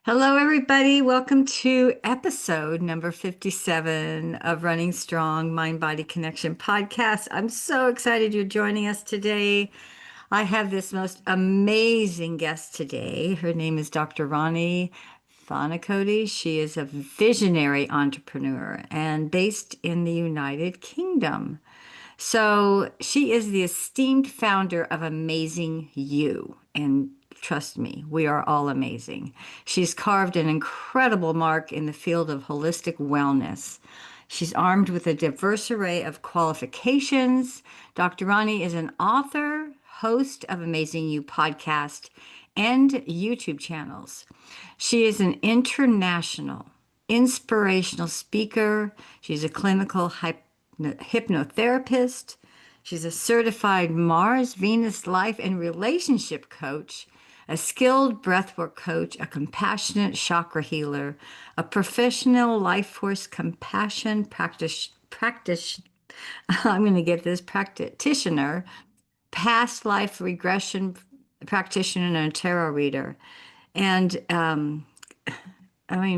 Hello, everybody. Welcome to episode number 57 of Running Strong Mind Body Connection podcast. I'm so excited you're joining us today. I have this most amazing guest today. Her name is Dr. Rani. She is a visionary entrepreneur and based in the United Kingdom. So she is the esteemed founder of Amazing You. And trust me, we are all amazing. She's carved an incredible mark in the field of holistic wellness. She's armed with a diverse array of qualifications. Dr. Rani is an author, host of Amazing You podcast, and YouTube channels. She is an international inspirational speaker. She's a clinical hypnotherapist. She's a certified Mars, Venus, life, and relationship coach, a skilled breathwork coach, a compassionate chakra healer, a professional life force compassion practice. I'm going to get this practitioner, past life regression practitioner, and a tarot reader. And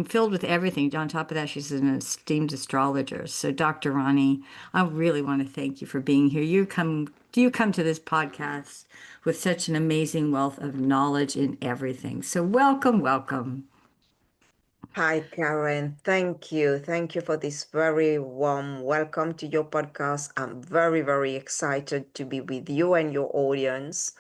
filled with everything. On top of that, she's an esteemed astrologer. So, Dr. Rani, I really want to thank you for being here. You come to this podcast with such an amazing wealth of knowledge in everything. So, welcome, welcome. Hi, Karen. Thank you. Thank you for this very warm welcome to your podcast. I'm very, very excited to be with you and your audience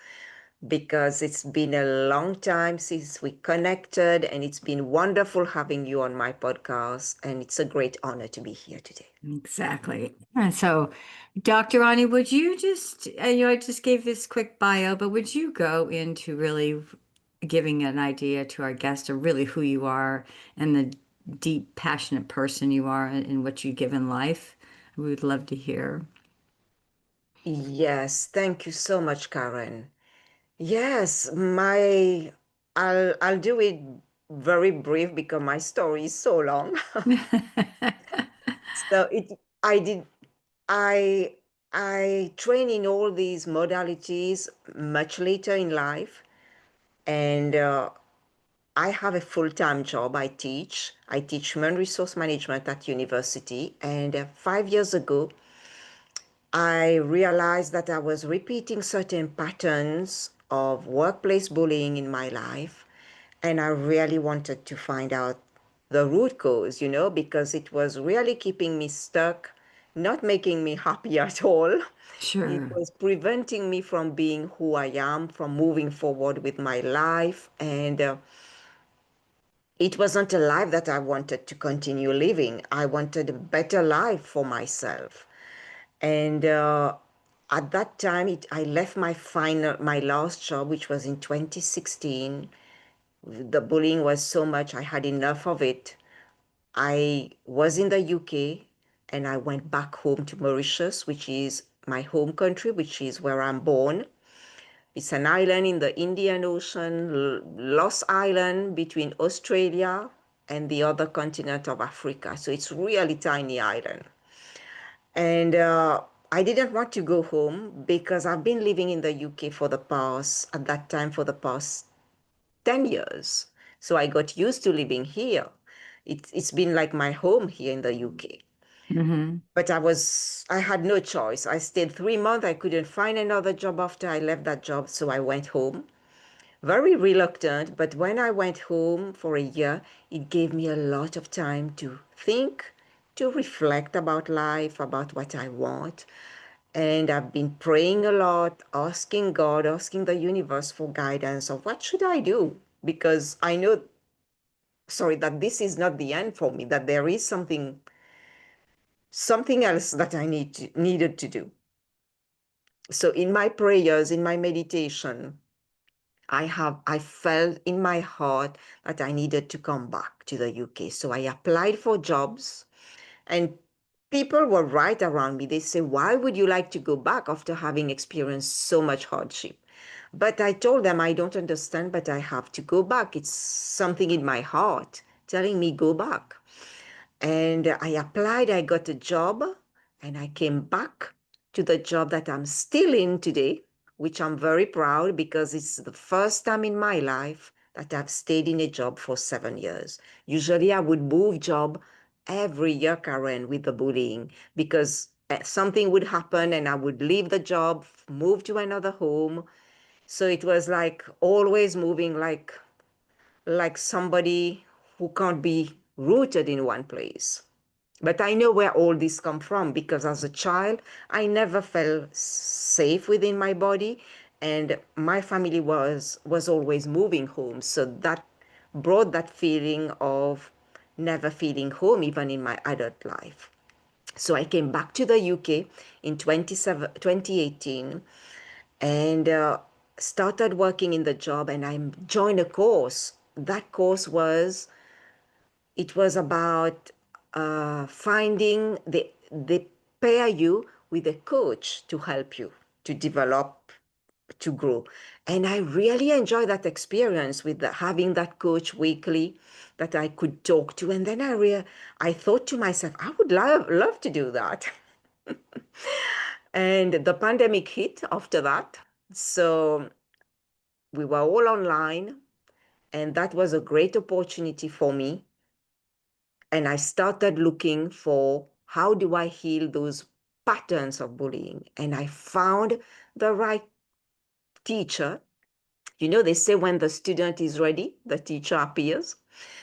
because it's been a long time since we connected, and it's been wonderful having you on my podcast. And it's a great honor to be here today. Exactly. And so, Dr. Rani, would you just, I just gave this quick bio, but would you go into really giving an idea to our guest of really who you are and the deep, passionate person you are and what you give in life? We would love to hear. Yes, thank you so much, Karen. Yes, I'll do it very brief because my story is so long. So it I did I I train in all these modalities much later in life, and I have a full-time job. I teach human resource management at university, and 5 years ago, I realized that I was repeating certain patterns of workplace bullying in my life, and I really wanted to find out the root cause, because it was really keeping me stuck, not making me happy at all. It Sure. was preventing me from being who I am, from moving forward with my life. And it wasn't a life that I wanted to continue living. I wanted a better life for myself. And at that time, I left my last job, which was in 2016. The bullying was so much, I had enough of it. I was in the UK, and I went back home to Mauritius, which is my home country, which is where I'm born. It's an island in the Indian Ocean, lost island between Australia and the other continent of Africa. So it's really tiny island. And I didn't want to go home because I've been living in the UK at that time, for the past 10 years. So I got used to living here. It's been like my home here in the UK. Hmm. But I had no choice. I stayed 3 months. I couldn't find another job after I left that job. So I went home, very reluctant. But when I went home for a year, it gave me a lot of time to think, to reflect about life, about what I want. And I've been praying a lot, asking God, asking the universe for guidance of what should I do? Because I know, sorry, that this is not the end for me, that there is something else that needed to do. So in my prayers, in my meditation, I felt in my heart that I needed to come back to the UK. So I applied for jobs, and people were right around me. They say, why would you like to go back after having experienced so much hardship? But I told them, I don't understand, but I have to go back. It's something in my heart telling me go back. And I applied, I got a job, and I came back to the job that I'm still in today, which I'm very proud because it's the first time in my life that I've stayed in a job for 7 years. Usually I would move job every year, Karen, with the bullying because something would happen and I would leave the job, move to another home. So it was like always moving like somebody who can't be rooted in one place. But I know where all this come from because as a child, I never felt safe within my body, and my family was always moving home. So that brought that feeling of never feeling home, even in my adult life. So I came back to the UK in 2018 and started working in the job, and I joined a course. That course was about finding they pair you with a coach to help you to develop, to grow. And I really enjoyed that experience with having that coach weekly that I could talk to. And then I thought to myself, I would love to do that. And the pandemic hit after that. So we were all online, and that was a great opportunity for me. And I started looking for how do I heal those patterns of bullying. And I found the right teacher. You know, they say when the student is ready, the teacher appears.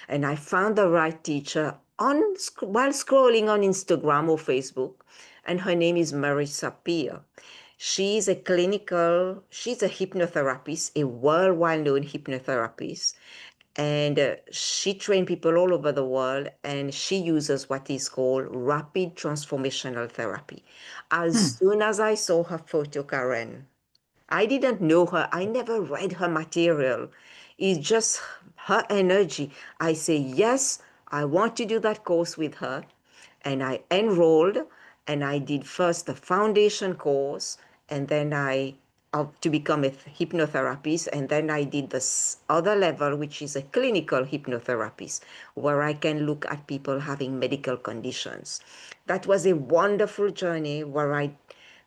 And I found the right teacher while scrolling on Instagram or Facebook. And her name is Marissa Peer. She's a hypnotherapist, a worldwide known hypnotherapist. And she trained people all over the world, and she uses what is called rapid transformational therapy. As Hmm. soon as I saw her photo, Karen, I didn't know her. I never read her material. It's just her energy. I say, yes, I want to do that course with her. And I enrolled, and I did first the foundation course, and then to become a hypnotherapist. And then I did this other level, which is a clinical hypnotherapist, where I can look at people having medical conditions. That was a wonderful journey where I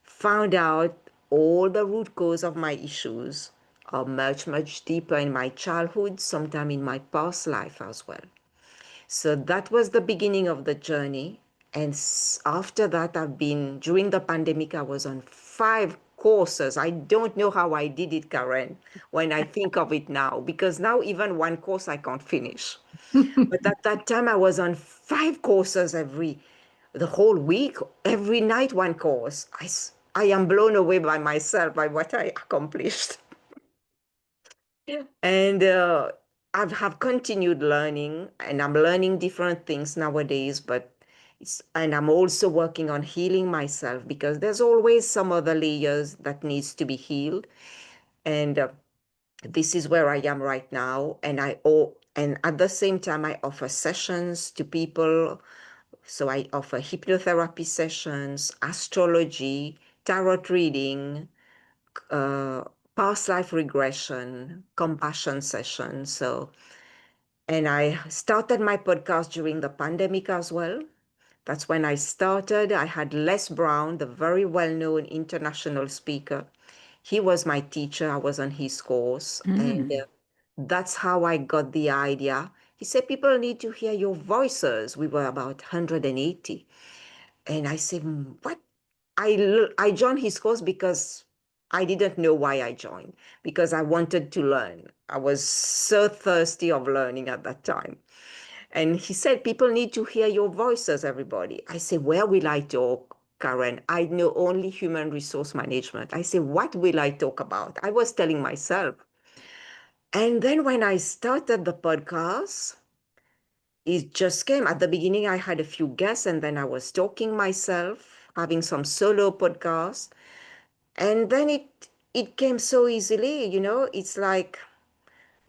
found out all the root cause of my issues are much, much deeper in my childhood, sometime in my past life as well. So that was the beginning of the journey. And after that, during the pandemic, I was on 5 courses. I don't know how I did it, Karen, when I think of it now, because now even one course I can't finish. But at that time, I was on 5 courses the whole week, every night, one course. I am blown away by myself, by what I accomplished. And I have continued learning, and I'm learning different things nowadays, and I'm also working on healing myself because there's always some other layers that needs to be healed. And this is where I am right now. And at the same time, I offer sessions to people. So I offer hypnotherapy sessions, astrology, tarot reading, uh, past life regression, compassion sessions. And I started my podcast during the pandemic as well. That's when I started. I had Les Brown, the very well-known international speaker. He was my teacher. I was on his course. And Mm. that's how I got the idea. He said, people need to hear your voices. We were about 180. And I said, what? I joined his course because I didn't know why I joined, because I wanted to learn. I was so thirsty of learning at that time. And he said, people need to hear your voices, everybody. I said, where will I talk, Karen? I know only human resource management. I said, what will I talk about? I was telling myself. And then when I started the podcast, it just came. At the beginning, I had a few guests, and then I was talking myself, having some solo podcasts. And then it came so easily, it's like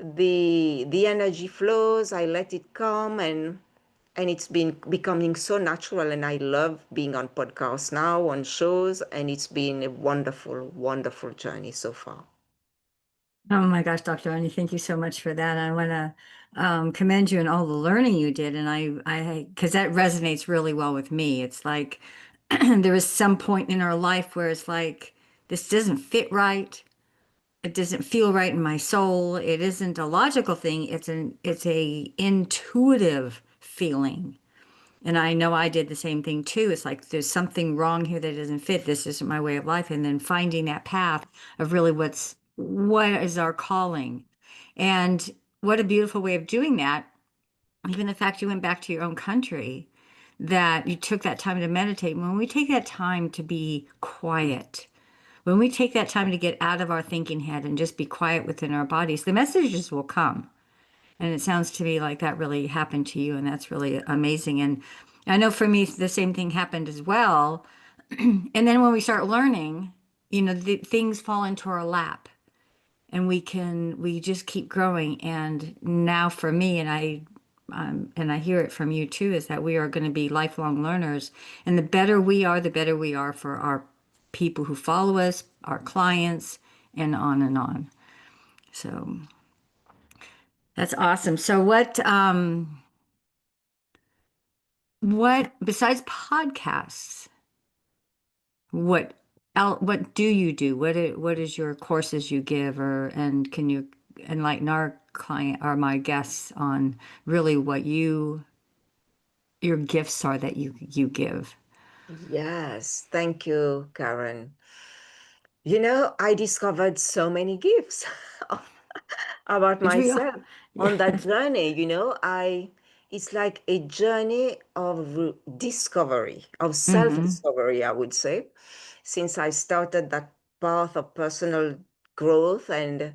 the energy flows, I let it come, and it's been becoming so natural, and I love being on podcasts now, on shows, and it's been a wonderful, wonderful journey so far. Oh my gosh, Dr. Rani, thank you so much for that. I want to commend you and all the learning you did. And because that resonates really well with me. It's like there is some point in our life where it's like, this doesn't fit right. it doesn't feel right in my soul. It isn't a logical thing. It's a intuitive feeling. And I know I did the same thing too. It's like there's something wrong here that doesn't fit. This isn't my way of life. And then finding that path of really what is our calling. And what a beautiful way of doing that. Even the fact you went back to your own country, that you took that time to meditate. When we take that time to be quiet, when we take that time to get out of our thinking head and just be quiet within our bodies, the messages will come. And it sounds to me like that really happened to you, and that's really amazing. And I know for me, the same thing happened as well. And then when we start learning, things fall into our lap and we just keep growing. And now for me, and I hear it from you too, is that we are going to be lifelong learners. And the better we are for our people who follow us, our clients, and on and on. So that's awesome. So what besides podcasts, what what do you do? What is your courses you give, or and can you enlighten our client or my guests on really what your gifts are that you give? Yes, thank you, Karen. You know, I discovered so many gifts about Did we all? myself on that Yeah. journey. It's like a journey of discovery, of Hmm. self-discovery, I would say, since I started that path of personal growth. And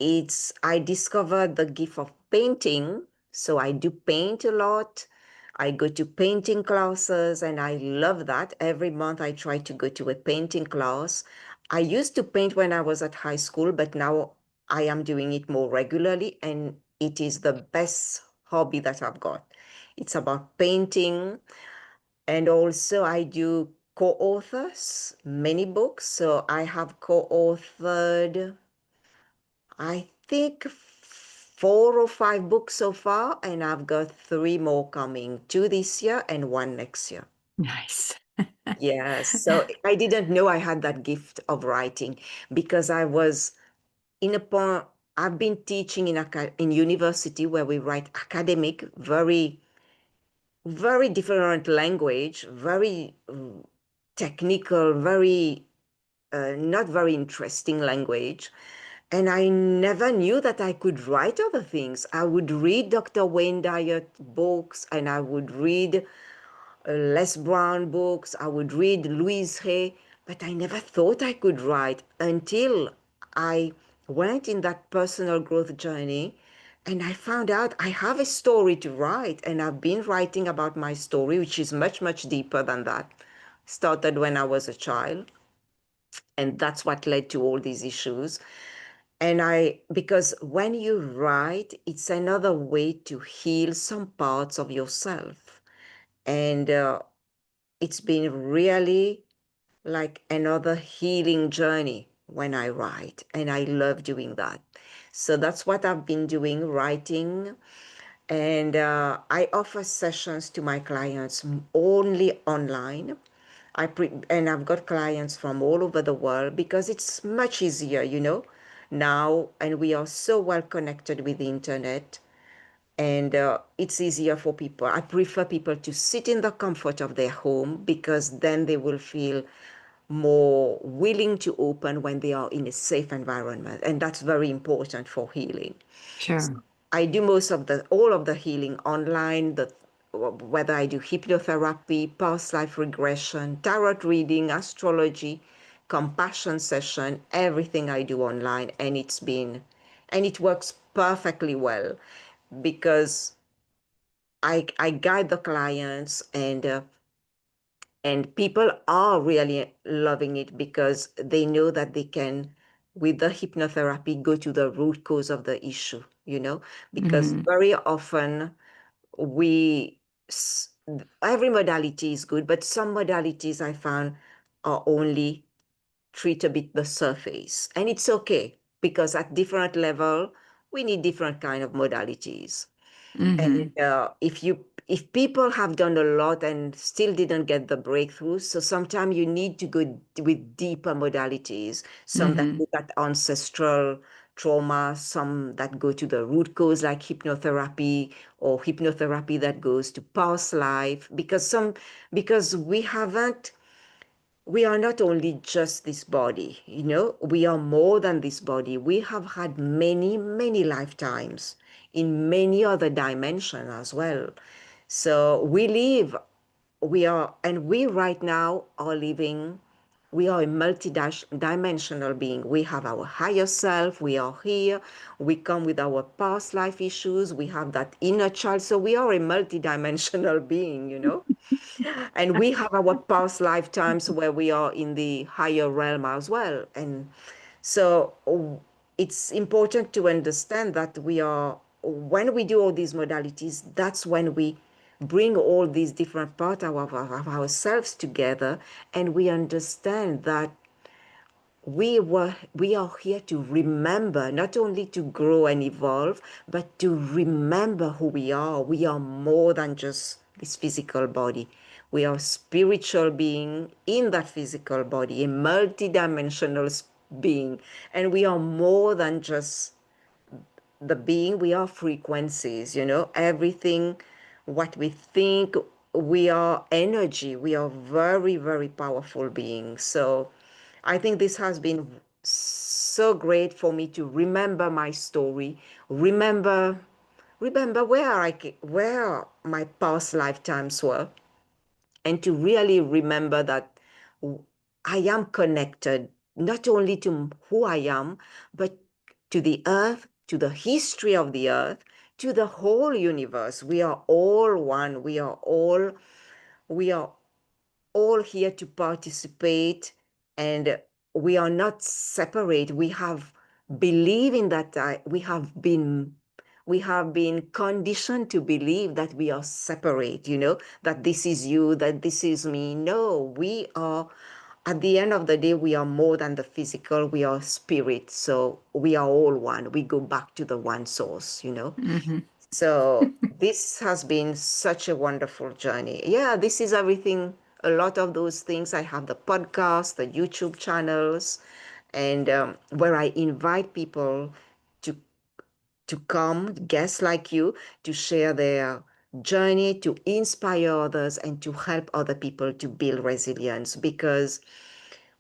I discovered the gift of painting. So I do paint a lot. I go to painting classes and I love that. Every month I try to go to a painting class. I used to paint when I was at high school, but now I am doing it more regularly and it is the best hobby that I've got. It's about painting, and also I do co-authors, many books. So I have co-authored, I think, 4 or 5 books so far, and I've got three more coming, two this year and one next year. Nice. Yes, so I didn't know I had that gift of writing because I was in a point, I've been teaching in university where we write academic, very, very different language, very technical, very not very interesting language. And I never knew that I could write other things. I would read Dr. Wayne Dyer books and I would read Les Brown books. I would read Louise Hay, but I never thought I could write until I went in that personal growth journey and I found out I have a story to write. And I've been writing about my story, which is much, much deeper than that. Started when I was a child. And that's what led to all these issues. Because when you write, it's another way to heal some parts of yourself. And it's been really like another healing journey when I write. And I love doing that. So that's what I've been doing, writing. And I offer sessions to my clients only online. And I've got clients from all over the world because it's much easier, now. And we are so well connected with the internet. And it's easier for people. I prefer people to sit in the comfort of their home because then they will feel more willing to open when they are in a safe environment. And that's very important for healing. Sure. I do most of all of the healing online, whether I do hypnotherapy, past life regression, tarot reading, astrology, compassion session, everything I do online. And it works perfectly well because I guide the clients, and people are really loving it because they know that they can, with the hypnotherapy, go to the root cause of the issue, because Hmm. very often we, every modality is good, but some modalities I found are only treat a bit the surface. And it's okay because at different level, we need different kind of modalities. Mm-hmm. And if people have done a lot and still didn't get the breakthrough, so sometimes you need to go with deeper modalities, some that Mm-hmm. look at ancestral trauma, some that go to the root cause like hypnotherapy, or hypnotherapy that goes to past life, because we are not only just this body, we are more than this body. We have had many, many lifetimes in many other dimensions as well. So we right now are living, we are a multi-dimensional being. We have our higher self, we are here, we come with our past life issues, we have that inner child. So we are a multi-dimensional being. And we have our past lifetimes where we are in the higher realm as well. And so it's important to understand that when we do all these modalities, that's when we bring all these different parts of ourselves together, and we understand that we are here to remember, not only to grow and evolve, but to remember who we are. We are more than just this physical body. We are spiritual being in that physical body, a multidimensional being, and we are more than just the being. We are frequencies, everything, what we think. We are energy. We are very, very powerful beings. So I think this has been so great for me to remember my story, remember remember where my past lifetimes were, and to really remember that I am connected not only to who I am, but to the earth, to the history of the earth, to the whole universe. We are all one. We are all here to participate, and we are not separate. We have believe in that. We have been conditioned to believe that we are separate, that this is you, that this is me. No, we are, at the end of the day, we are more than the physical. We are spirit. So we are all one. We go back to the one source. Mm-hmm. So this has been such a wonderful journey. Yeah, this is everything. A lot of those things. I have the podcast, the YouTube channels, and where I invite people to come, guests like you, to share their journey, to inspire others, and to help other people to build resilience. Because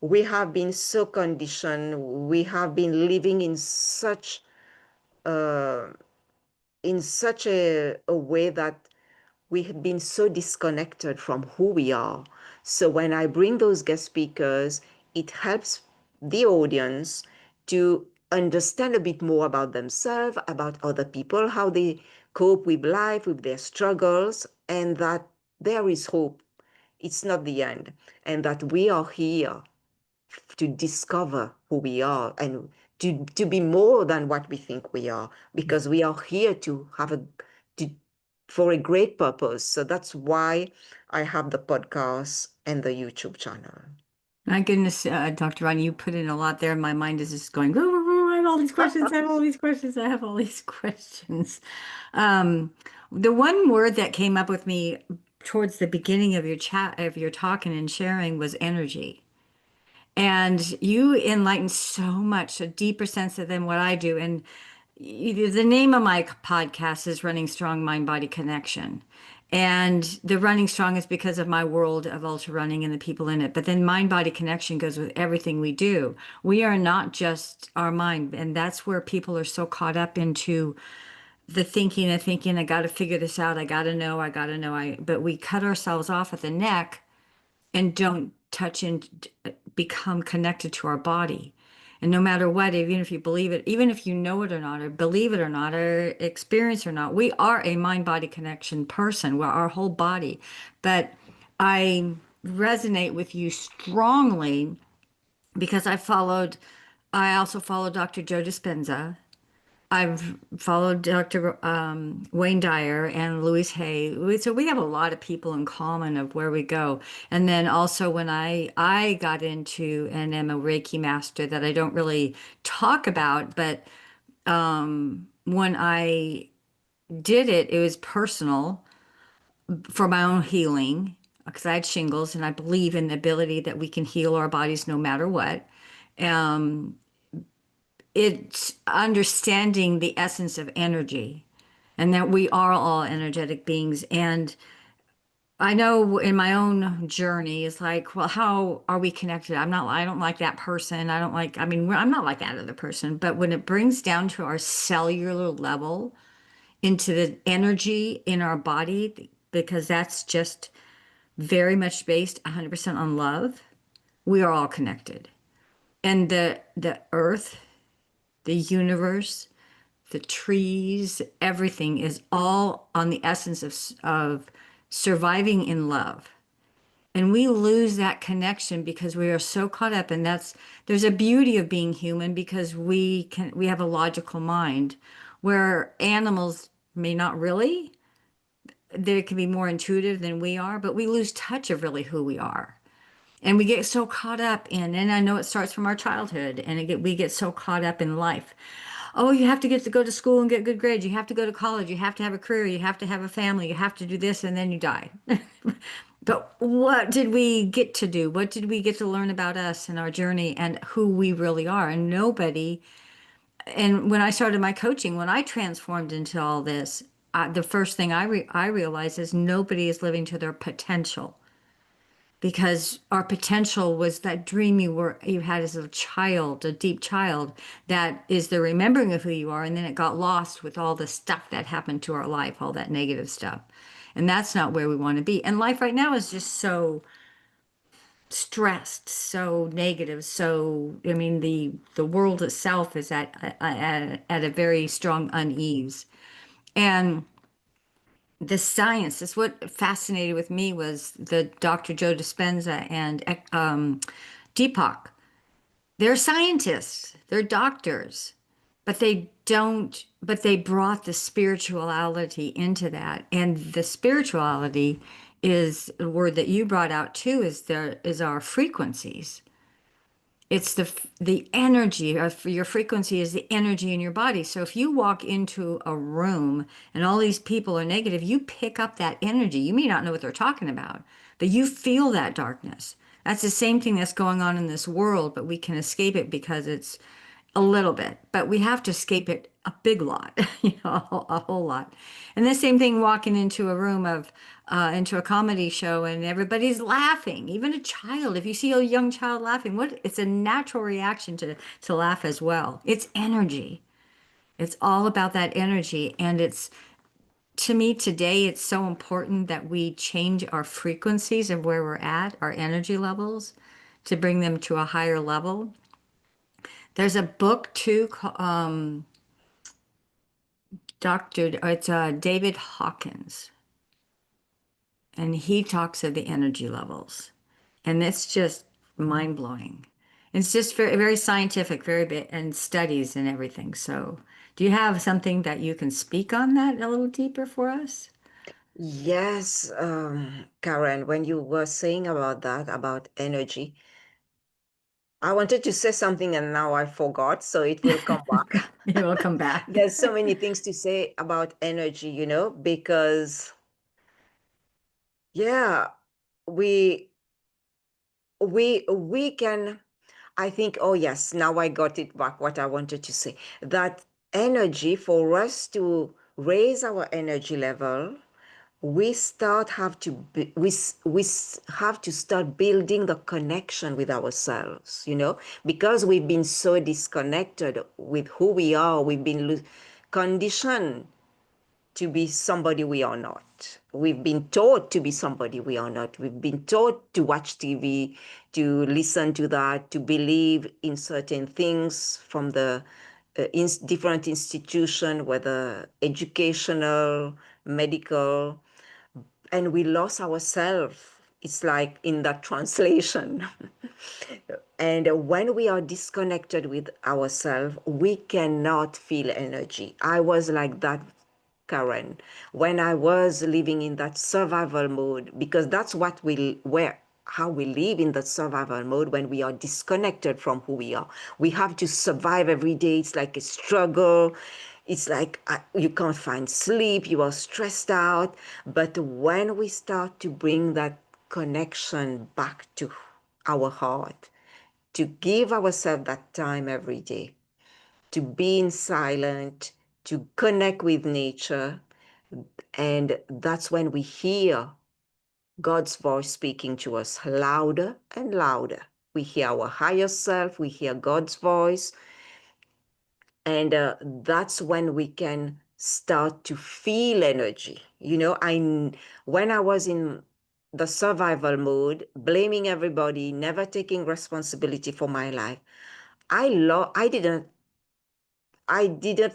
we have been so conditioned. We have been living uh, in such a way that we have been so disconnected from who we are. So when I bring those guest speakers, it helps the audience to understand a bit more about themselves, about other people, how they cope with life, with their struggles, and that there is hope. It's not the end, and that we are here to discover who we are, and to be more than what we think we are, because we are here to have to, for a great purpose. So that's why I have the podcast and the YouTube channel. My goodness, Dr. Ron, you put in a lot there. My mind is just going, "Woo, woo, woo, I have all these questions. I have all these questions. I have all these questions." Um, the one word that came up with me towards the beginning of your chat, of your talking and sharing, was energy. And you enlighten so much, a deeper sense of than what I do. And the name of my podcast is Running Strong Mind Body Connection. And the running strong is because of my world of ultra running and the people in it. But then mind body connection goes with everything we do. We are not just our mind. And that's where people are so caught up into the thinking and thinking, I got to figure this out. I got to know. But we cut ourselves off at the neck and don't touch and become connected to our body. And no matter what, even if you believe it, even if you know it or not, or believe it or not, or experience or not, we are a mind body connection person. We're our whole body. But I resonate with you strongly because I also followed Dr. Joe Dispenza. I've followed Dr. Wayne Dyer and Louise Hay. So we have a lot of people in common of where we go. And then also when I got into and am a Reiki master that I don't really talk about, but when I did it, it was personal for my own healing because I had shingles and I believe in the ability that we can heal our bodies no matter what. Um, it's understanding the essence of energy and that we are all energetic beings. And I know in my own journey, it's like, well, how are we connected? I don't like that person. I'm not like that other person. But when it brings down to our cellular level, into the energy in our body, because that's just very much based 100% on love, we are all connected. And the earth, the universe, the trees, everything is all on the essence of surviving in love. And we lose that connection because we are so caught up. And there's a beauty of being human because we have a logical mind where animals may not really, they can be more intuitive than we are, but we lose touch of really who we are. And we get so caught up in, and I know it starts from our childhood, and we get so caught up in life. Oh, you have to get to go to school and get good grades. You have to go to college. You have to have a career. You have to have a family. You have to do this, and then you die. But what did we get to do? What did we get to learn about us and our journey and who we really are? And nobody. And when I started my coaching, when I transformed into all this, the first thing I realized is nobody is living to their potential because our potential was that dream you had as a child, a deep child, that is the remembering of who you are, and then it got lost with all the stuff that happened to our life, all that negative stuff. And that's not where we want to be. And life right now is just so stressed, so negative. So, I mean, the world itself is at a very strong unease. And the science is what fascinated with me was the Dr. Joe Dispenza and Deepak. They're scientists, they're doctors, but they brought the spirituality into that. And the spirituality is a word that you brought out too, is our frequencies. It's the energy of your frequency is the energy in your body. So if you walk into a room and all these people are negative, you pick up that energy. You may not know what they're talking about, but you feel that darkness. That's the same thing that's going on in this world, but we can escape it because it's a little bit, but we have to escape it a big lot, a whole lot. And the same thing walking into a room into a comedy show and everybody's laughing, even a child. If you see a young child laughing, it's a natural reaction to laugh as well. It's energy. It's all about that energy. And to me today, it's so important that we change our frequencies of where we're at, our energy levels, to bring them to a higher level. There's a book too, it's David Hawkins, and he talks of the energy levels, and it's just mind blowing. It's just very, very scientific, very bit, and studies and everything. So, do you have something that you can speak on that a little deeper for us? Yes, Karen, when you were saying about that, about energy, I wanted to say something and now I forgot, so it will come back. You will come back. There's so many things to say about energy, because yeah, we we can, I think, oh yes, now I got it back what I wanted to say. That energy, for us to raise our energy level, we start have to be, have to start building the connection with ourselves, because we've been so disconnected with who we are. We've been conditioned to be somebody we are not. We've been taught to be somebody we are not. We've been taught to watch TV, to listen to that, to believe in certain things from the different institutions, whether educational, medical, and we lost ourselves. It's like in that translation. And when we are disconnected with ourselves, we cannot feel energy. I was like that, Karen, when I was living in that survival mode, because that's how we live in the survival mode when we are disconnected from who we are. We have to survive every day. It's like a struggle. It's like you can't find sleep, you are stressed out. But when we start to bring that connection back to our heart, to give ourselves that time every day, to be in silence, to connect with nature, and that's when we hear God's voice speaking to us louder and louder. We hear our higher self, we hear God's voice, and that's when we can start to feel energy. When I was in the survival mode, blaming everybody, never taking responsibility for my life, I didn't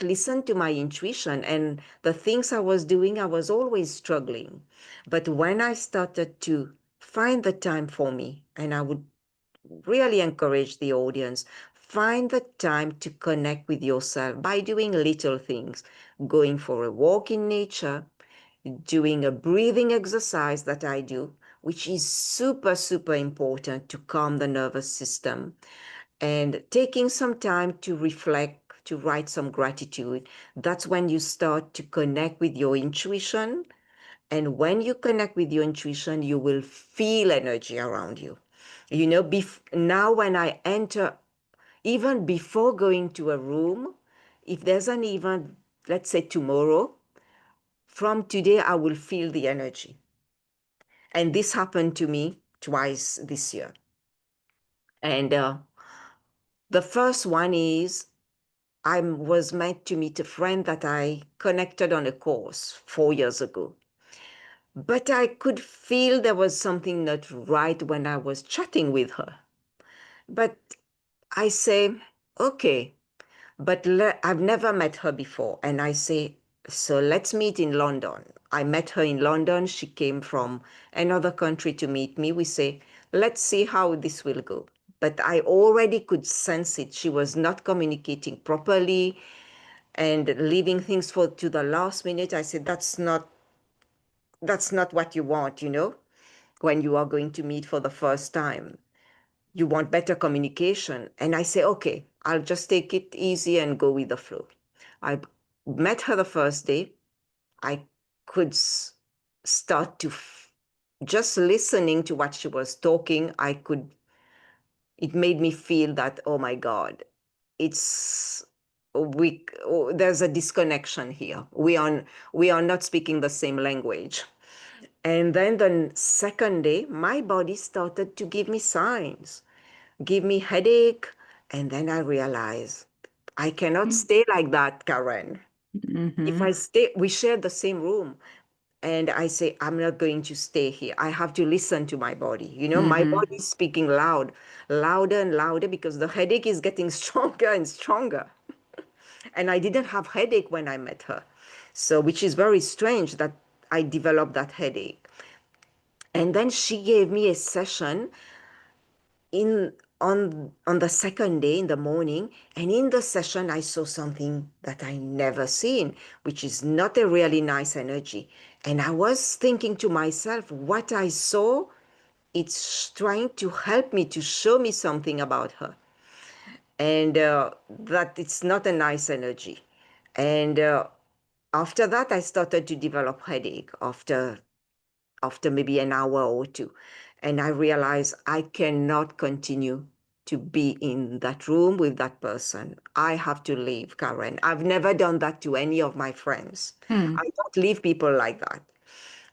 listen to my intuition, and the things I was doing, I was always struggling. But when I started to find the time for me, and I would really encourage the audience, find the time to connect with yourself by doing little things, going for a walk in nature, doing a breathing exercise that I do, which is super, super important to calm the nervous system, and taking some time to reflect, to write some gratitude. That's when you start to connect with your intuition. And when you connect with your intuition, you will feel energy around you. Now when I enter, even before going to a room, if there's an event, let's say tomorrow, from today, I will feel the energy. And this happened to me twice this year. And the first one is I was meant to meet a friend that I connected on a course 4 years ago. But I could feel there was something not right when I was chatting with her. But I say, okay, but I've never met her before. And I say, so let's meet in London. I met her in London. She came from another country to meet me. We say, let's see how this will go. But I already could sense it. She was not communicating properly and leaving things for to the last minute. I said, that's not what you want, when you are going to meet for the first time. You want better communication. And I say, okay, I'll just take it easy and go with the flow. I met her the first day. I could start to just listening to what she was talking. It made me feel that, oh my God, it's there's a disconnection here. We are not speaking the same language. And then the second day, my body started to give me signs, give me headache. And then I realized I cannot stay like that, Karen. If Mm-hmm. I stay, we share the same room. And I say, I'm not going to stay here. I have to listen to my body. My Mm-hmm. body is speaking louder and louder because the headache is getting stronger and stronger. And I didn't have headache when I met her. So, which is very strange that I developed that headache. And then she gave me a session in on the second day in the morning, and in the session I saw something that I never seen, which is not a really nice energy. And I was thinking to myself, what I saw, it's trying to help me, to show me something about her, and that it's not a nice energy. And after that I started to develop headache after maybe an hour or two. And I realized I cannot continue to be in that room with that person. I have to leave, Karen. I've never done that to any of my friends. Hmm. I don't leave people like that.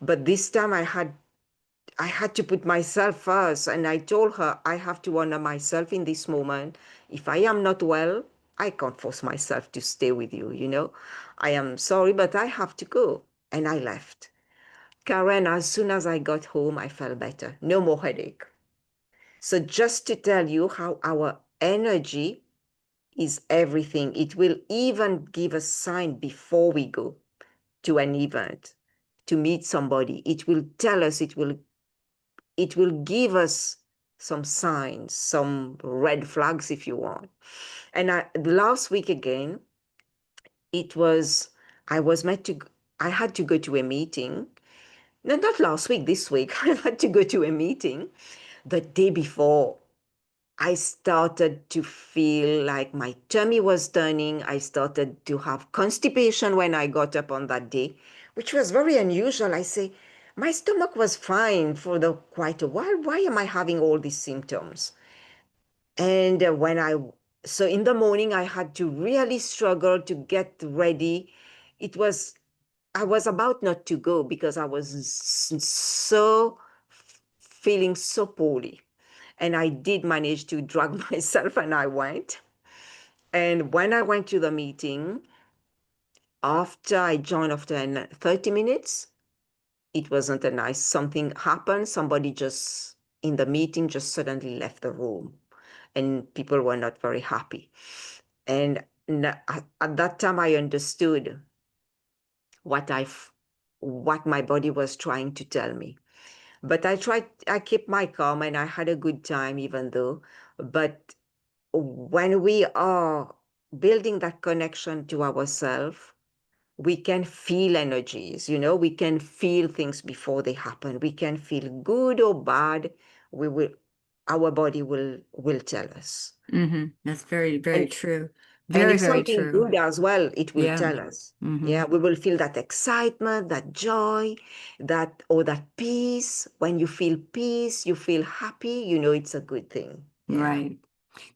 But this time I had to put myself first. And I told her I have to honor myself in this moment. If I am not well, I can't force myself to stay with you. I am sorry, but I have to go. And I left. Karen, as soon as I got home, I felt better. No more headache. So, just to tell you how our energy is everything, it will even give a sign before we go to an event to meet somebody. It will tell us, it will give us some signs, some red flags if you want. And last week again, it was, I was meant to, I had to go to a meeting. No, not last week, this week. I had to go to a meeting the day before. I started to feel like my tummy was turning. I started to have constipation when I got up on that day, which was very unusual. I say, my stomach was fine for the quite a while. Why am I having all these symptoms? And so in the morning, I had to really struggle to get ready. It was, I was about not to go because I was so feeling so poorly. And I did manage to drag myself and I went. And when I went to the meeting, after I joined after 30 minutes, it wasn't a nice, something happened. Somebody just in the meeting just suddenly left the room and people were not very happy. And at that time, I understood what what my body was trying to tell me. But I kept my calm and I had a good time even though. But when we are building that connection to ourselves, we can feel energies, we can feel things before they happen. We can feel good or bad. We will, our body will tell us. That's very, very And true. and Very, if very something true. good as well, it will Yeah. tell us. hmm Yeah, we will feel that excitement, that joy, that peace. When you feel peace, you feel happy, it's a good thing. Yeah. Right.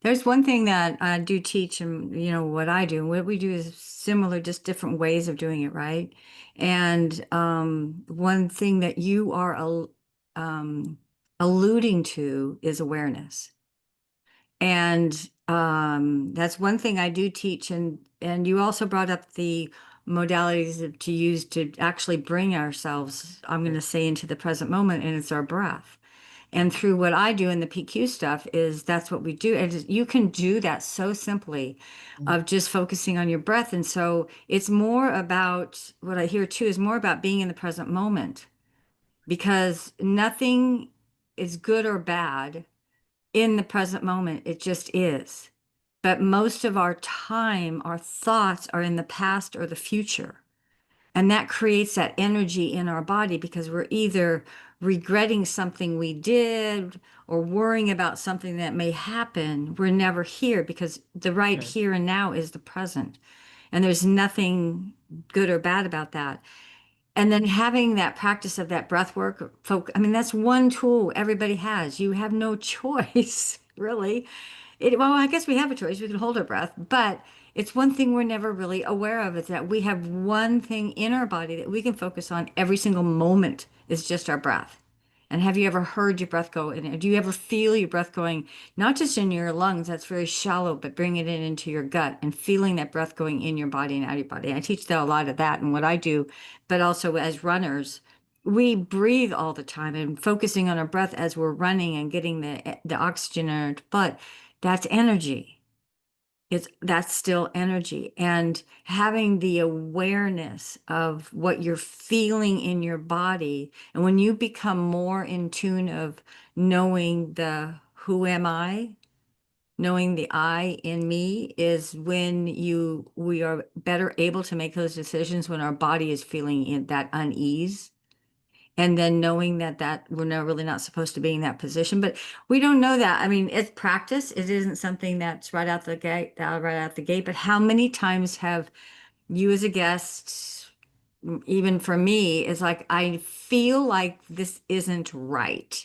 There's one thing that I do teach, and what I do, what we do is similar, just different ways of doing it, right? And one thing that you are um, alluding to is awareness. And that's one thing I do teach. And you also brought up the to use to actually bring ourselves, I'm going to say, into the present moment, and it's our breath. And through what I do in the PQ stuff is that's what we do. And you can do that so simply of just focusing on your breath. And so it's more about what I hear too is more about being in the present moment because nothing is good or bad in the present moment. It just is. But most of our time, our thoughts are in the past or the future. And that creates that energy in our body because we're either regretting something we did or worrying about something that may happen. We're never here because the right Mhm. here and now is the present. And there's nothing good or bad about that. And then having that practice of that breath work, I mean, that's one tool everybody has. You have no choice, really. Well, I guess we have a choice. We can hold our breath, but it's one thing we're never really aware of is that we have one thing in our body that we can focus on every single moment is just our breath. And have you ever heard your breath go in? Do you ever feel your breath going, not just in your lungs, that's very shallow, but bring it in into your gut and feeling that breath going in your body and out of your body. I teach that a lot of that and what I do, but also as runners, we breathe all the time and focusing on our breath as we're running and getting the oxygen in our blood. That's energy. That's still energy. And having the awareness of what you're feeling in your body. And when you become more in tune of knowing the who am I, knowing the I in me is when we are better able to make those decisions when our body is feeling in that unease and then knowing that we're not really not supposed to be in that position, but we don't know that. I mean, it's practice. It isn't something that's right out the gate. But how many times have you as a guest, even for me, is like, I feel like this isn't right,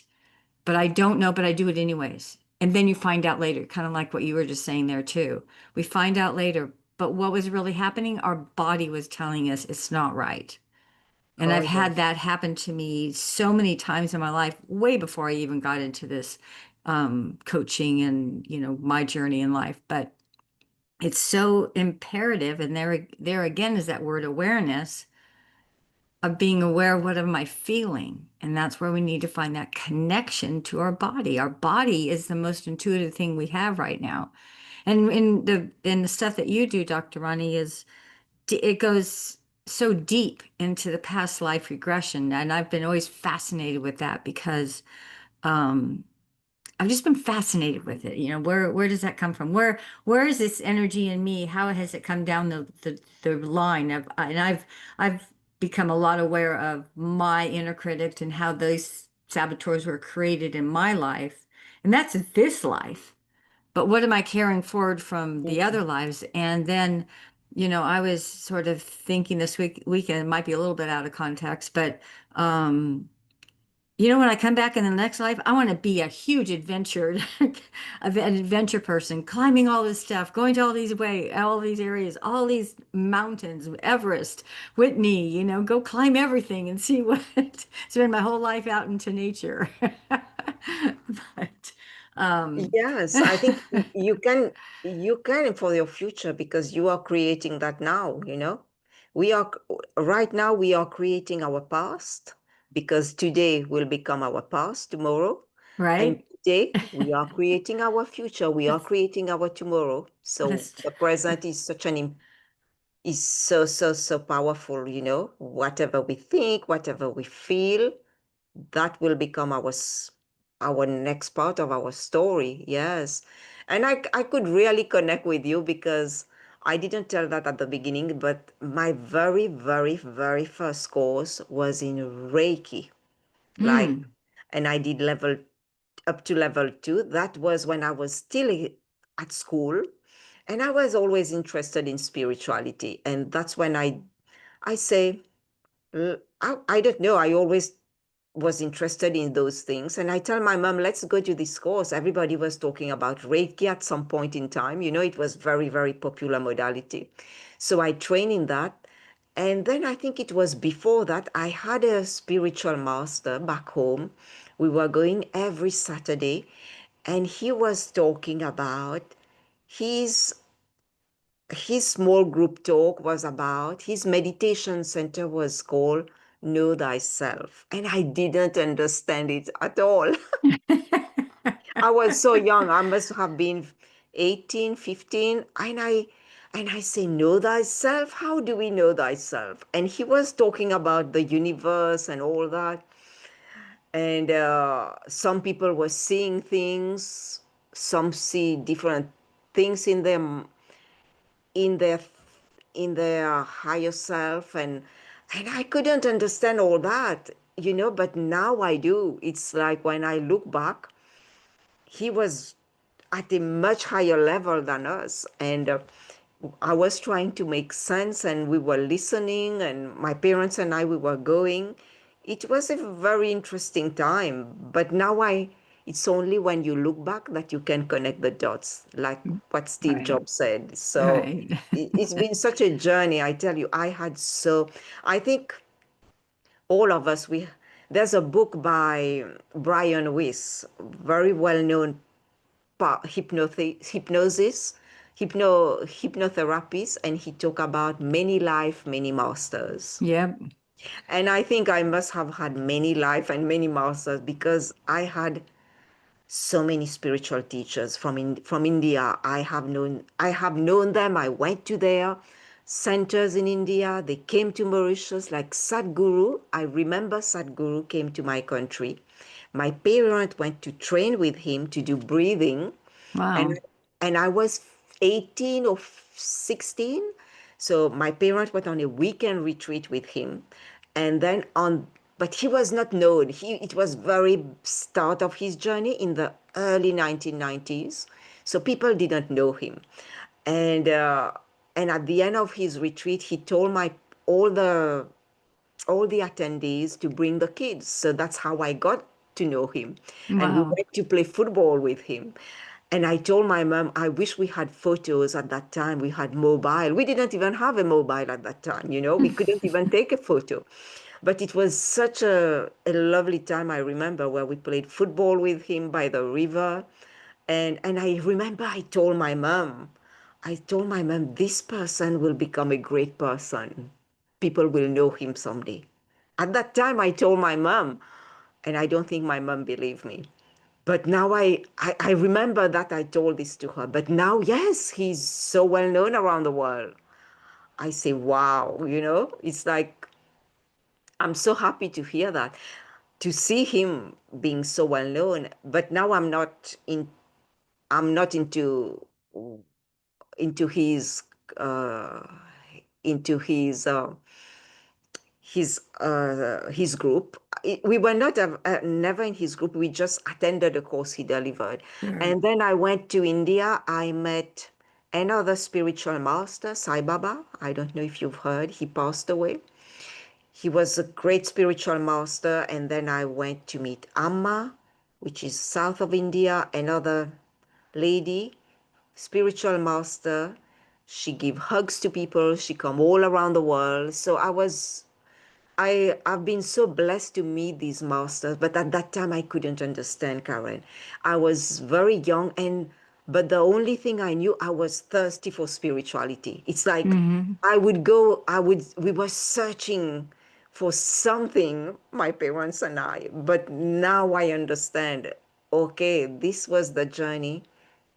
but I don't know, but I do it anyways. And then you find out later, kind of like what you were just saying there too. We find out later, but what was really happening? Our body was telling us it's not right. And Oh, I've had yes. that happen to me so many times in my life, way before I even got into this coaching and, my journey in life. But it's so imperative. And there again is that word awareness of being aware of what am I feeling. And that's where we need to find that connection to our body. Our body is the most intuitive thing we have right now. And in the stuff that you do, Dr. Rani, it goes so deep into the past life regression. And I've been always fascinated with that because um, I've just been fascinated with it. Where does that come from? Where is this energy in me? How has it come down the line of, and I've become a lot aware of my inner critic and how those saboteurs were created in my life. And that's this life. but what am I carrying forward from the Mm. other lives? And then, I was sort of thinking this weekend, might be a little bit out of context, but um, when I come back in the next life, I want to be a huge adventure, an adventure person, climbing all this stuff, going to all these areas, all these mountains, Everest, Whitney, go climb everything and see what, spend my whole life out into nature. But, um, Yes, I think you can for your future because you are creating that now, you know. We are right now we are creating our past because today will become our past tomorrow. And right? today we are creating our future, we are That's, creating our tomorrow. So that's, the present is is so so so powerful, you know. Whatever we think, whatever we feel, that will become our next part of our story. Yes. And I could really connect with you because I didn't tell that at the beginning, but my very, very, very first course was in Reiki. Like, mm, and I did level up to level two. That was when I was still at school. And I was always interested in spirituality. And that's when I say, I don't know. I always was interested in those things. And I tell my mom, let's go to this course. Everybody was talking about Reiki at some point in time. You know, it was very, very popular modality. So I trained in that. And then I think it was before that, I had a spiritual master back home. We were going every Saturday, and he was talking about his his small group talk was about his meditation center was called Know Thyself. And I didn't understand it at all. I was so young. I must have been 18, 15. And I say, know thyself? How do we know thyself? And he was talking about the universe and all that. And some people were seeing things, some see different things in their in their higher self, and I couldn't understand all that, you know, but now I do. It's like when I look back, he was at a much higher level than us, and I was trying to make sense, and we were listening, and my parents and I, we were going. It was a very interesting time, but now it's only when you look back that you can connect the dots, like what Steve right, Jobs said. So right. it's been such a journey. I tell you, I think all of us, there's a book by Brian Weiss, very well known hypnotherapist, and he talked about many life, many masters. Yep. And I think I must have had many life and many masters because I had so many spiritual teachers from India. I have known them. I went to their centers in India. They came to Mauritius, like Sadhguru. I remember Sadhguru came to my country. My parent went to train with him to do breathing, and Wow. and I was 18 or 16. So my parents went on a weekend retreat with him, and then on but he was not known. It was very start of his journey in the early 1990s, so people didn't know him. And uh, and at the end of his retreat, he told my all the all the attendees to bring the kids. So that's how I got to know him. And we Wow. went to play football with him. And I told my mom, I wish we had photos at that time. We had mobile. We didn't even have a mobile at that time, you know, we couldn't even take a photo. But it was such a lovely time, I remember, where we played football with him by the river. And I remember I told my mom, this person will become a great person. People will know him someday. At that time, I told my mom, and I don't think my mom believed me. But now I remember that I told this to her. But now, yes, he's so well known around the world. I say, wow, you know, it's like I'm so happy to hear that, to see him being so well known. But now I'm not into his uh, into his his group. We were not never in his group. We just attended the course he delivered. Sure. And then I went to India. I met another spiritual master, Sai Baba. I don't know if you've heard. He passed away. He was a great spiritual master. And then I went to meet Amma, which is south of India, another lady, spiritual master. She give hugs to people. She come all around the world. So I've been so blessed to meet these masters, but at that time I couldn't understand, Karen. I was very young, and but the only thing I knew, I was thirsty for spirituality. It's like Hmm. we were searching for something, my parents and I, but now I understand. Okay, this was the journey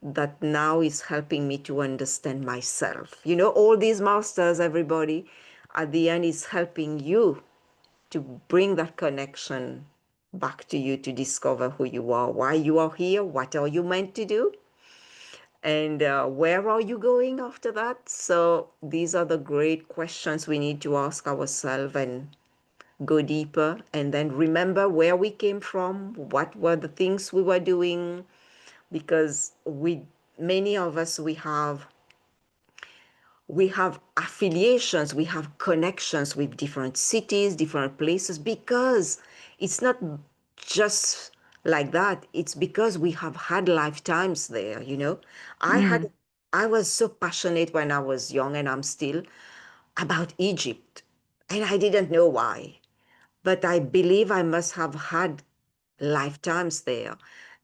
that now is helping me to understand myself. You know, all these masters, everybody, at the end is helping you to bring that connection back to you to discover who you are, why you are here, what are you meant to do, and where are you going after that. So these are the great questions we need to ask ourselves and go deeper and then remember where we came from, what were the things we were doing, because many of us, we have affiliations, we have connections with different cities, different places, because it's not just like that. It's because we have had lifetimes there, you know. I had, Mm. I was so passionate when I was young, and I'm still, about Egypt. And I didn't know why, but I believe I must have had lifetimes there.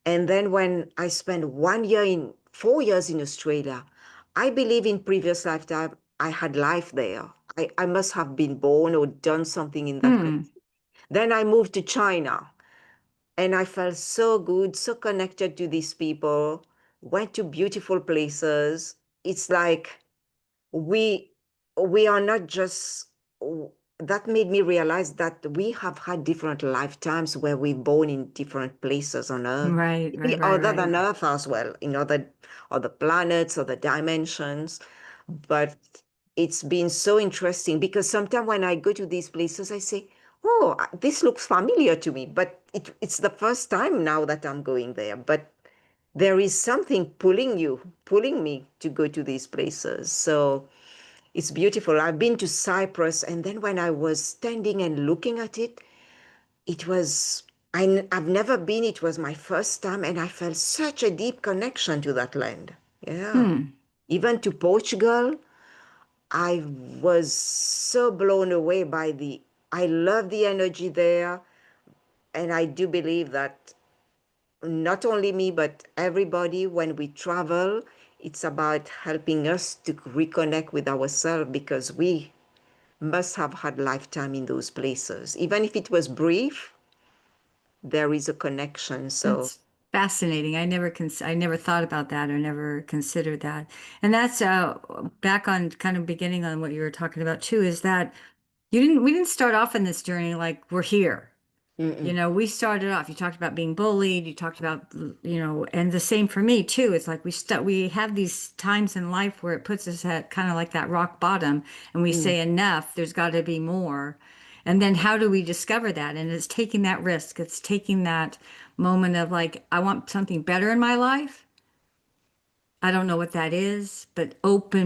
And then when I spent 4 years in Australia, I believe in previous lifetime I had life there. I must have been born or done something in that country. Mm. Then I moved to China, and I felt so good, so connected to these people, went to beautiful places. It's like we we are not just, that made me realize that we have had different lifetimes where we're born in different places on earth, Right, maybe right, right, other right. than earth as well, in other planets, other dimensions. But it's been so interesting because sometimes when I go to these places I say, oh, this looks familiar to me, but it's the first time now that I'm going there. But there is something pulling me to go to these places. So it's beautiful. I've been to Cyprus, and then when I was standing and looking at it, it was, I've never been, it was my first time, and I felt such a deep connection to that land. Yeah. Hmm. Even to Portugal, I was so blown away by I love the energy there. And I do believe that not only me, but everybody, when we travel, it's about helping us to reconnect with ourselves because we must have had lifetime in those places. Even if it was brief, there is a connection. So, That's fascinating. I never thought about that or never considered that. And that's back on kind of beginning on what you were talking about too, is that we didn't start off in this journey like we're here. You mm-mm, know, we started off, you talked about being bullied, you talked about, you know, and the same for me too. It's like we have these times in life where it puts us at kind of like that rock bottom and we mm, say enough, there's got to be more. And then how do we discover that? And it's taking that risk. It's taking that moment of like, I want something better in my life. I don't know what that is, but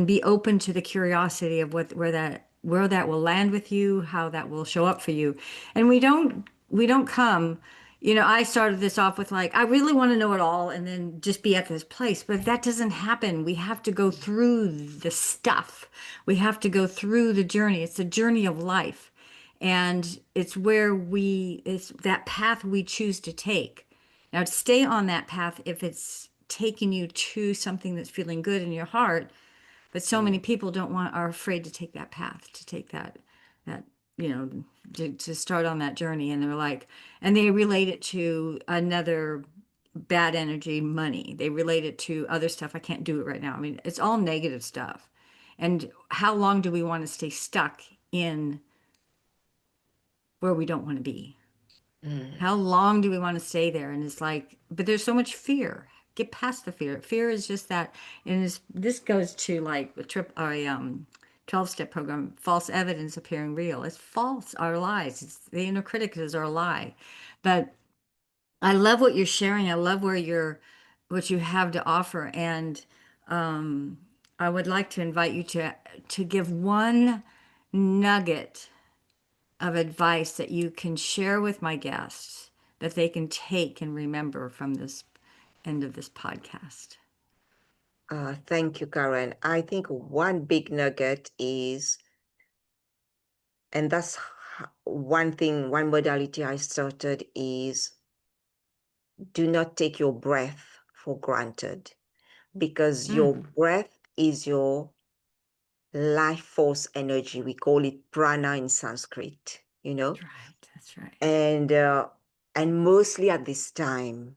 be open to the curiosity of where that will land with you, how that will show up for you. And we don't come, you know, I started this off with like, I really want to know it all and then just be at this place, but that doesn't happen. We have to go through the stuff. We have to go through the journey. It's a journey of life. And it's that path we choose to take. Now, to stay on that path, if it's taking you to something that's feeling good in your heart, but so many mm, people are afraid to take that path, to take that, you know, to start on that journey. And they're like, and they relate it to another bad energy, money. They relate it to other stuff. I can't do it right now. I mean, it's all negative stuff. And how long do we want to stay stuck in where we don't want to be? mm, How long do we want to stay there? And it's like, but there's so much fear. Get past the fear. Fear is just that, and this goes to like 12-step program, false evidence appearing real. It's false, our lies. It's the inner critic is our lie. But I love what you're sharing. I love what you have to offer. And um, I would like to invite you to give one nugget of advice that you can share with my guests that they can take and remember from this end of this podcast. Thank you, Karen. I think one big nugget is, and that's one thing, one modality I started is do not take your breath for granted, because Mm, your breath is your life force energy. We call it prana in Sanskrit, you know? that's right. That's right. And and mostly at this time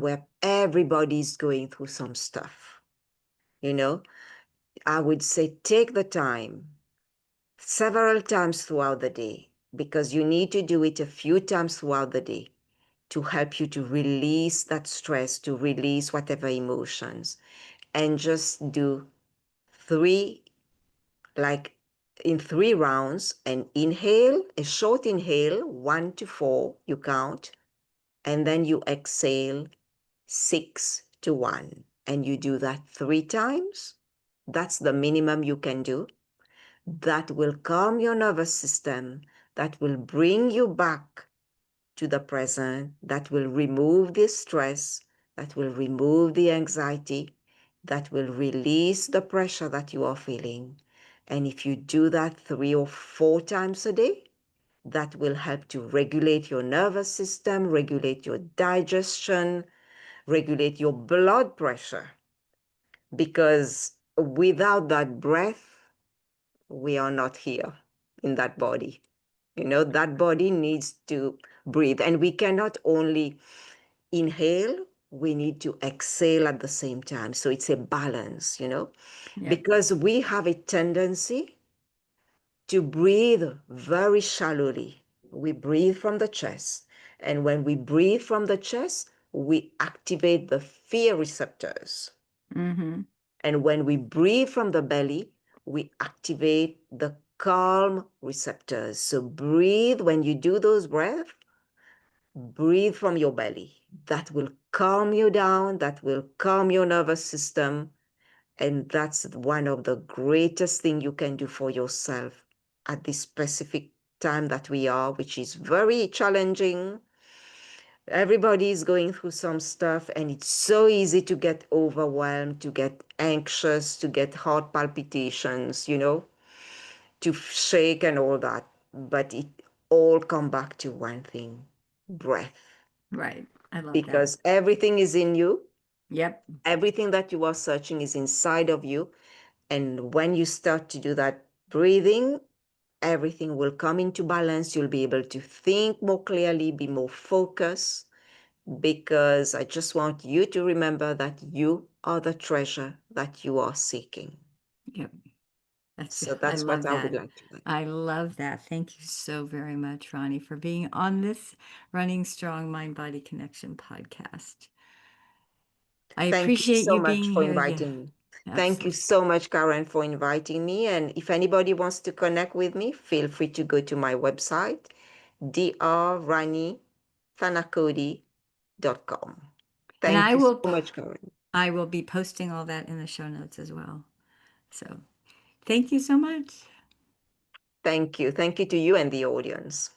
where everybody's going through some stuff, you know, I would say take the time several times throughout the day, because you need to do it a few times throughout the day to help you to release that stress, to release whatever emotions, and just do three, like in 3 rounds, and inhale, a short inhale, 1 to 4, you count, and then you exhale 6 to 1, and you do that 3 times. That's the minimum you can do. That will calm your nervous system, that will bring you back to the present, that will remove the stress, that will remove the anxiety, that will release the pressure that you are feeling. And if you do that 3 or 4 times a day, that will help to regulate your nervous system, regulate your digestion, regulate your blood pressure. Because without that breath, we are not here in that body. You know, that body needs to breathe. And we cannot only inhale, we need to exhale at the same time. So it's a balance, you know, Yep. because we have a tendency to breathe very shallowly. We breathe from the chest. And when we breathe from the chest, we activate the fear receptors. Mm-hmm. And when we breathe from the belly, we activate the calm receptors. So breathe when you do those breaths, breathe from your belly. That will calm you down, that will calm your nervous system. And that's one of the greatest thing you can do for yourself at this specific time that we are, which is very challenging. Everybody is going through some stuff, and it's so easy to get overwhelmed, to get anxious, to get heart palpitations, you know, to shake and all that. But it all come back to one thing: breath. Right. I love that. Because everything is in you. Yep. Everything that you are searching is inside of you. And when you start to do that breathing, everything will come into balance. You'll be able to think more clearly, be more focused, because I just want you to remember that you are the treasure that you are seeking. Yep. So I that's what love I would that. like to add. I love that. Thank you so very much, Ronnie, for being on this Running Strong Mind Body Connection podcast. I Thank you appreciate so you much being for here. Yeah, inviting me. Thank you absolutely. so much, Karen, for inviting me. And if anybody wants to connect with me, feel free to go to my website, drranithanakodi.com. And Thank you so much, Karen. I will be posting all that in the show notes as well. So thank you so much. Thank you. Thank you to you and the audience.